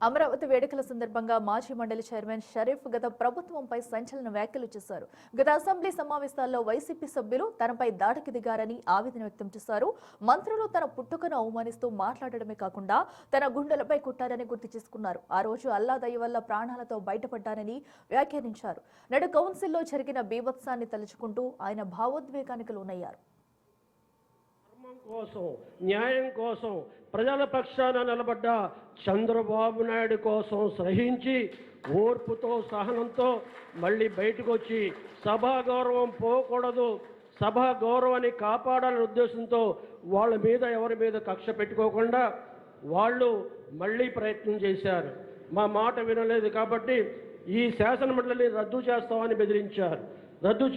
అమరావతి వేడుకల సందర్భంగా మాజీ మండలి చైర్మన్ షరీఫ్ గత ప్రభుత్వంపై సంచలన వ్యాఖ్యలు చేశారు. గత అసెంబ్లీ సమావేశాల్లో వైసీపీ సభ్యులు తనపై దాడికి దిగారని ఆవేదన వ్యక్తం చేశారు. మంత్రులు తన పుట్టుకను అవమానిస్తూ మాట్లాడడమే కాకుండా తన గుండెలపై కుట్టారని గుర్తు చేసుకున్నారు. ఆ రోజు అల్లా దయ వల్ల ప్రాణాలతో బయటపడ్డారని వ్యాఖ్యానించారు. నేడు కౌన్సిల్లో జరిగిన బీభత్సాన్ని తలుచుకుంటూ ఆయన భావోద్వేగానికి లోనయ్యారు. కోసం న్యాయం కోసం ప్రజల పక్షాన నిలబడ్డ చంద్రబాబు నాయుడు కోసం సహించి ఓర్పుతో సహనంతో మళ్ళీ బయటకు వచ్చి సభా గౌరవం పోకూడదు, సభా గౌరవాన్ని కాపాడాలనే ఉద్దేశంతో వాళ్ళ మీద ఎవరి మీద కక్ష పెట్టుకోకుండా వాళ్ళు మళ్ళీ ప్రయత్నం చేశారు. మా మాట వినలేదు కాబట్టి ఈ శాసనమండలిని రద్దు చేస్తామని బెదిరించారు. రద్దు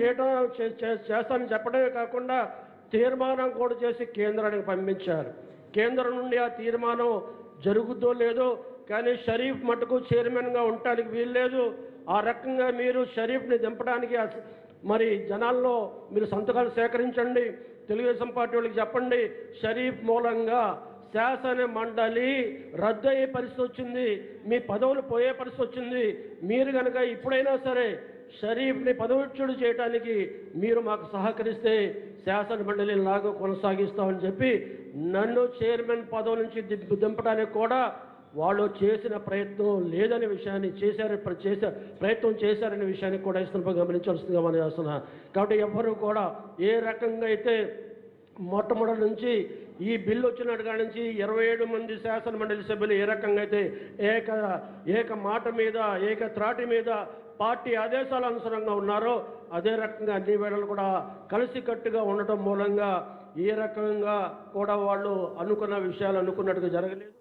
చేస్తామని చెప్పడమే కాకుండా తీర్మానం కూడా చేసి కేంద్రానికి పంపించారు. కేంద్రం నుండి ఆ తీర్మానం జరుగుద్దో లేదో కానీ షరీఫ్ మటుకు చైర్మన్గా ఉండటానికి వీల్లేదు. ఆ రకంగా మీరు షరీఫ్ని దింపడానికి మరి జనాల్లో మీరు సంతకాలు సేకరించండి. తెలుగుదేశం పార్టీ వాళ్ళకి చెప్పండి, షరీఫ్ మూలంగా శాసన మండలి రద్దు అయ్యే పరిస్థితి వచ్చింది, మీ పదవులు పోయే పరిస్థితి వచ్చింది. మీరు కనుక ఇప్పుడైనా సరే షరీఫ్ని పదవిచ్యుడు చేయడానికి మీరు మాకు సహకరిస్తే శాసన మండలి లాగా కొనసాగిస్తామని చెప్పి నన్ను చైర్మన్ పదవి నుంచి దింపడానికి కూడా వాళ్ళు చేసిన ప్రయత్నం లేదనే విషయాన్ని ప్రయత్నం చేశారనే విషయాన్ని కూడా ఇస్తున్న గమనించాల్సిందిగా మనం చేస్తున్నా. కాబట్టి ఎవరు కూడా ఏ రకంగా అయితే మొట్టమొదటి నుంచి ఈ బిల్లు వచ్చినట్టు కాడి నుంచి 27 మంది శాసన మండలి సభ్యులు ఏ రకంగా అయితే ఏక మాట మీద ఏక త్రాటి మీద పార్టీ ఆదేశాల అనుసారంగా ఉన్నారో అదే రకంగా అన్ని వేళలు కూడా కలిసికట్టుగా ఉండటం మూలంగా ఏ రకంగా కూడా వాళ్ళు అనుకున్న విషయాలు అనుకున్నట్టుగా జరగలేదు.